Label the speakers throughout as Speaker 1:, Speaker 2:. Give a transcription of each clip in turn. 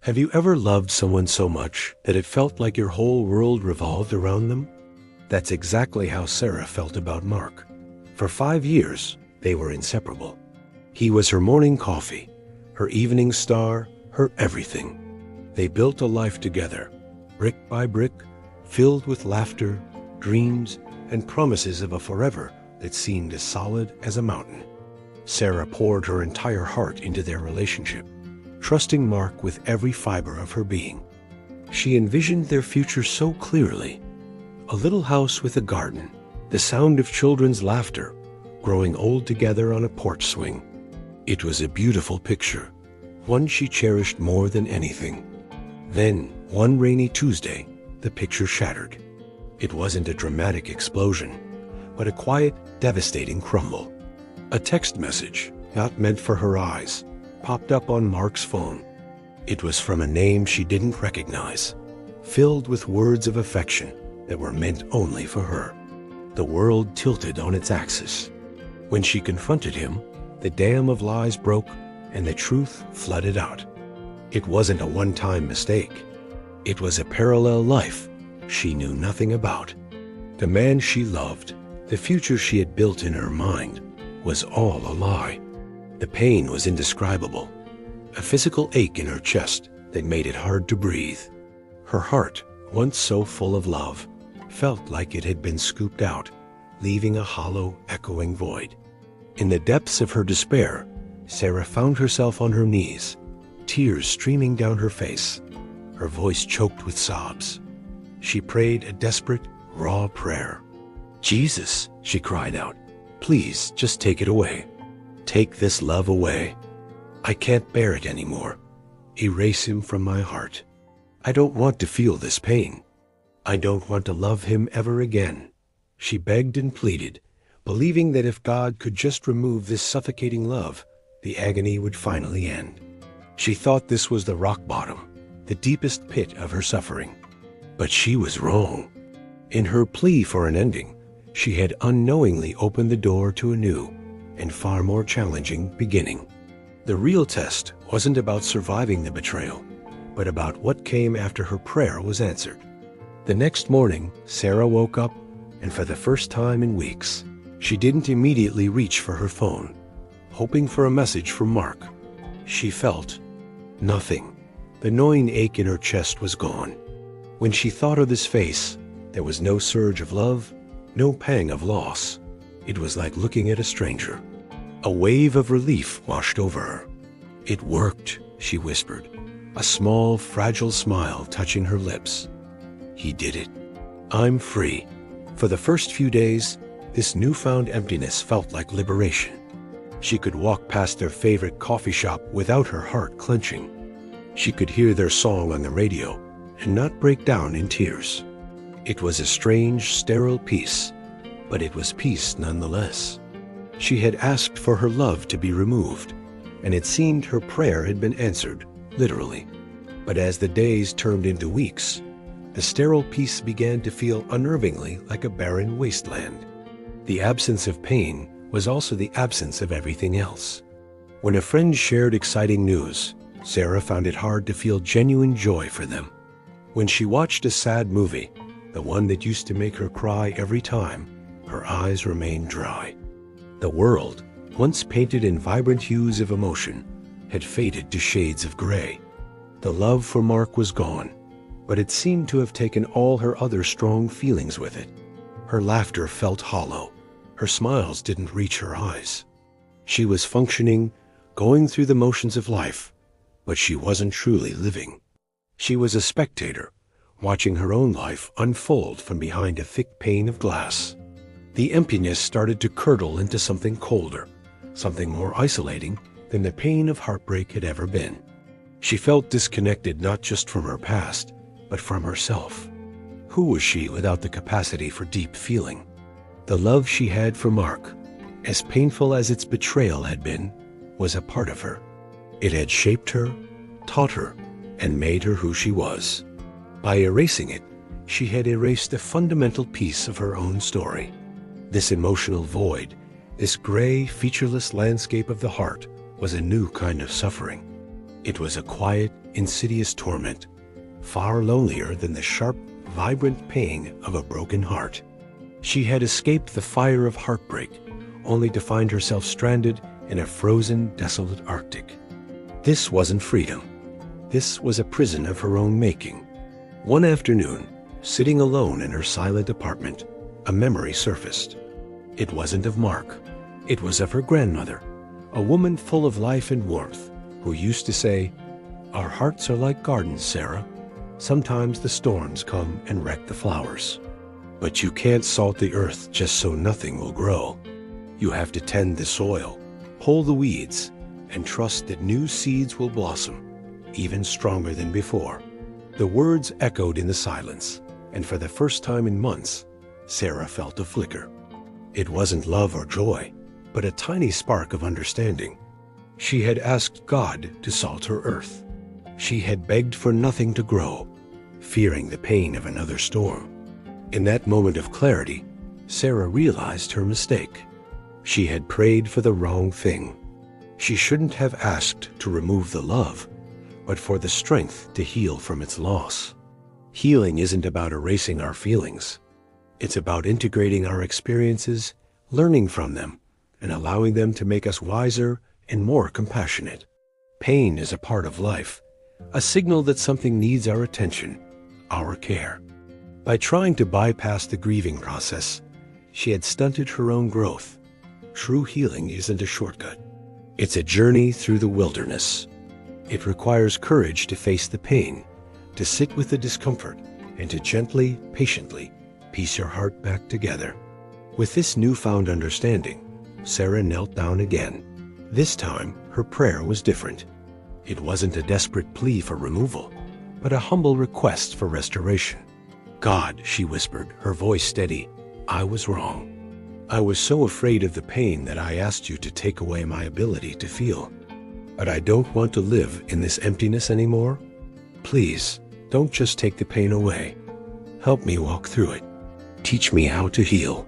Speaker 1: Have you ever loved someone so much that it felt like your whole world revolved around them? That's exactly how Sarah felt about Mark. For 5 years, they were inseparable. He was her morning coffee, her evening star, her everything. They built a life together, brick by brick, filled with laughter, dreams, and promises of a forever that seemed as solid as a mountain. Sarah poured her entire heart into their relationship, trusting Mark with every fiber of her being. She envisioned their future so clearly. A little house with a garden, the sound of children's laughter, growing old together on a porch swing. It was a beautiful picture, one she cherished more than anything. Then, one rainy Tuesday, the picture shattered. It wasn't a dramatic explosion, but a quiet, devastating crumble. A text message, not meant for her eyes, popped up on Mark's phone. It was from a name she didn't recognize, filled with words of affection that were meant only for her. The world tilted on its axis. When she confronted him, the dam of lies broke and the truth flooded out. It wasn't a one-time mistake. It was a parallel life she knew nothing about. The man she loved, the future she had built in her mind, was all a lie. The pain was indescribable, a physical ache in her chest that made it hard to breathe. Her heart, once so full of love, felt like it had been scooped out, leaving a hollow, echoing void. In the depths of her despair, Sarah found herself on her knees, tears streaming down her face, her voice choked with sobs. She prayed a desperate, raw prayer. "Jesus," she cried out, "please just take it away. Take this love away. I can't bear it anymore. Erase him from my heart. I don't want to feel this pain. I don't want to love him ever again." She begged and pleaded, believing that if God could just remove this suffocating love, the agony would finally end. She thought this was the rock bottom, the deepest pit of her suffering. But she was wrong. In her plea for an ending, she had unknowingly opened the door to a new and far more challenging beginning. The real test wasn't about surviving the betrayal, but about what came after her prayer was answered. The next morning, Sarah woke up, and for the first time in weeks, she didn't immediately reach for her phone, hoping for a message from Mark. She felt nothing. The gnawing ache in her chest was gone. When she thought of his face, there was no surge of love, no pang of loss. It was like looking at a stranger. A wave of relief washed over her. "It worked," she whispered, a small, fragile smile touching her lips. "He did it. I'm free." For the first few days, this newfound emptiness felt like liberation. She could walk past their favorite coffee shop without her heart clenching. She could hear their song on the radio and not break down in tears. It was a strange, sterile peace, but it was peace nonetheless. She had asked for her love to be removed, and it seemed her prayer had been answered, literally. But as the days turned into weeks, the sterile peace began to feel unnervingly like a barren wasteland. The absence of pain was also the absence of everything else. When a friend shared exciting news, Sarah found it hard to feel genuine joy for them. When she watched a sad movie, the one that used to make her cry every time, her eyes remained dry. The world, once painted in vibrant hues of emotion, had faded to shades of gray. The love for Mark was gone, but it seemed to have taken all her other strong feelings with it. Her laughter felt hollow. Her smiles didn't reach her eyes. She was functioning, going through the motions of life, but she wasn't truly living. She was a spectator, watching her own life unfold from behind a thick pane of glass. The emptiness started to curdle into something colder, something more isolating than the pain of heartbreak had ever been. She felt disconnected not just from her past, but from herself. Who was she without the capacity for deep feeling? The love she had for Mark, as painful as its betrayal had been, was a part of her. It had shaped her, taught her, and made her who she was. By erasing it, she had erased a fundamental piece of her own story. This emotional void, this gray, featureless landscape of the heart, was a new kind of suffering. It was a quiet, insidious torment, far lonelier than the sharp, vibrant pain of a broken heart. She had escaped the fire of heartbreak, only to find herself stranded in a frozen, desolate Arctic. This wasn't freedom. This was a prison of her own making. One afternoon, sitting alone in her silent apartment, a memory surfaced. It wasn't of Mark. It was of her grandmother, a woman full of life and warmth, who used to say, "Our hearts are like gardens, Sarah. Sometimes the storms come and wreck the flowers. But you can't salt the earth just so nothing will grow. You have to tend the soil, pull the weeds, and trust that new seeds will blossom, even stronger than before." The words echoed in the silence, and for the first time in months, Sarah felt a flicker. It wasn't love or joy, but a tiny spark of understanding. She had asked God to salt her earth. She had begged for nothing to grow, fearing the pain of another storm. In that moment of clarity, Sarah realized her mistake. She had prayed for the wrong thing. She shouldn't have asked to remove the love, but for the strength to heal from its loss. Healing isn't about erasing our feelings. It's about integrating our experiences, learning from them, and allowing them to make us wiser and more compassionate. Pain is a part of life, a signal that something needs our attention, our care. By trying to bypass the grieving process, she had stunted her own growth. True healing isn't a shortcut. It's a journey through the wilderness. It requires courage to face the pain, to sit with the discomfort, and to gently, patiently piece your heart back together. With this newfound understanding, Sarah knelt down again. This time, her prayer was different. It wasn't a desperate plea for removal, but a humble request for restoration. "God," she whispered, her voice steady, "I was wrong. I was so afraid of the pain that I asked you to take away my ability to feel. But I don't want to live in this emptiness anymore. Please, don't just take the pain away. Help me walk through it. Teach me how to heal.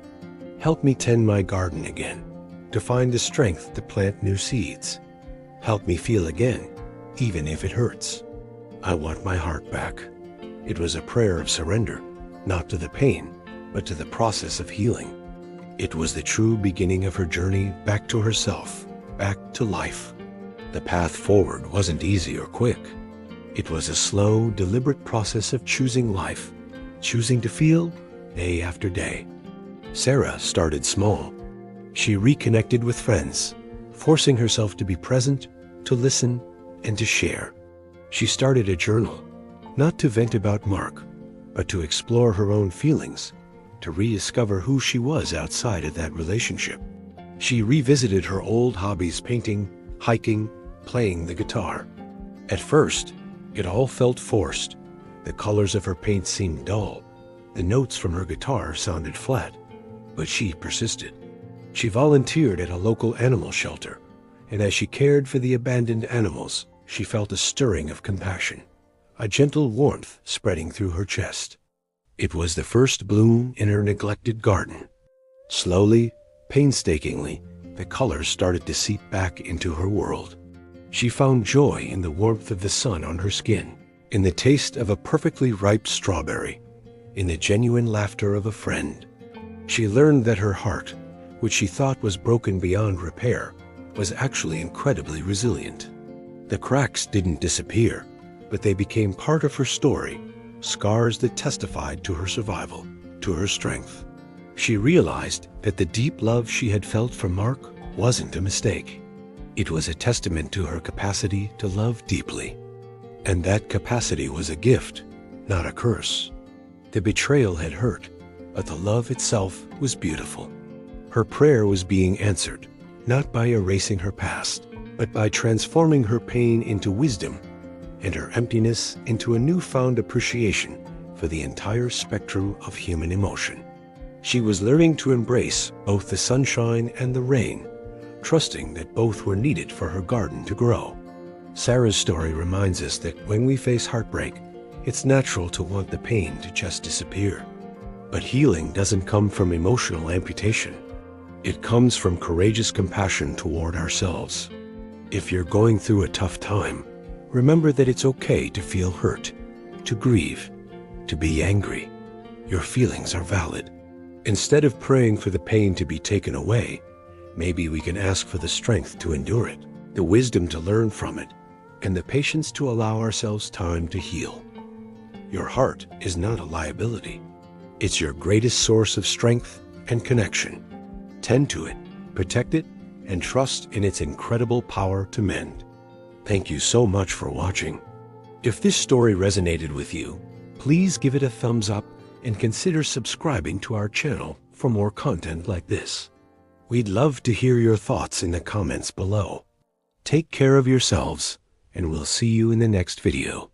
Speaker 1: Help me tend my garden again, to find the strength to plant new seeds. Help me feel again, even if it hurts. I want my heart back." It was a prayer of surrender, not to the pain, but to the process of healing. It was the true beginning of her journey back to herself, back to life. The path forward wasn't easy or quick. It was a slow, deliberate process of choosing life, choosing to feel day after day. Sarah started small. She reconnected with friends, forcing herself to be present, to listen, and to share. She started a journal, not to vent about Mark, but to explore her own feelings, to rediscover who she was outside of that relationship. She revisited her old hobbies: painting, hiking, playing the guitar. At first, it all felt forced. The colors of her paint seemed dull. The notes from her guitar sounded flat. But she persisted. She volunteered at a local animal shelter, and as she cared for the abandoned animals, she felt a stirring of compassion, a gentle warmth spreading through her chest. It was the first bloom in her neglected garden. Slowly, painstakingly, the colors started to seep back into her world. She found joy in the warmth of the sun on her skin, in the taste of a perfectly ripe strawberry, in the genuine laughter of a friend. She learned that her heart, which she thought was broken beyond repair, was actually incredibly resilient. The cracks didn't disappear, but they became part of her story, scars that testified to her survival, to her strength. She realized that the deep love she had felt for Mark wasn't a mistake. It was a testament to her capacity to love deeply. And that capacity was a gift, not a curse. The betrayal had hurt, but the love itself was beautiful. Her prayer was being answered, not by erasing her past, but by transforming her pain into wisdom and her emptiness into a newfound appreciation for the entire spectrum of human emotion. She was learning to embrace both the sunshine and the rain, trusting that both were needed for her garden to grow. Sarah's story reminds us that when we face heartbreak, it's natural to want the pain to just disappear. But healing doesn't come from emotional amputation. It comes from courageous compassion toward ourselves. If you're going through a tough time, Remember that it's okay to feel hurt, to grieve, to be angry. Your feelings are valid. Instead of praying for the pain to be taken away, maybe we can ask for the strength to endure it, the wisdom to learn from it, and the patience to allow ourselves time to heal. Your heart is not a liability. It's your greatest source of strength and connection. Tend to it, protect it, and trust in its incredible power to mend. Thank you so much for watching. If this story resonated with you, please give it a thumbs up and consider subscribing to our channel for more content like this. We'd love to hear your thoughts in the comments below. Take care of yourselves, and we'll see you in the next video.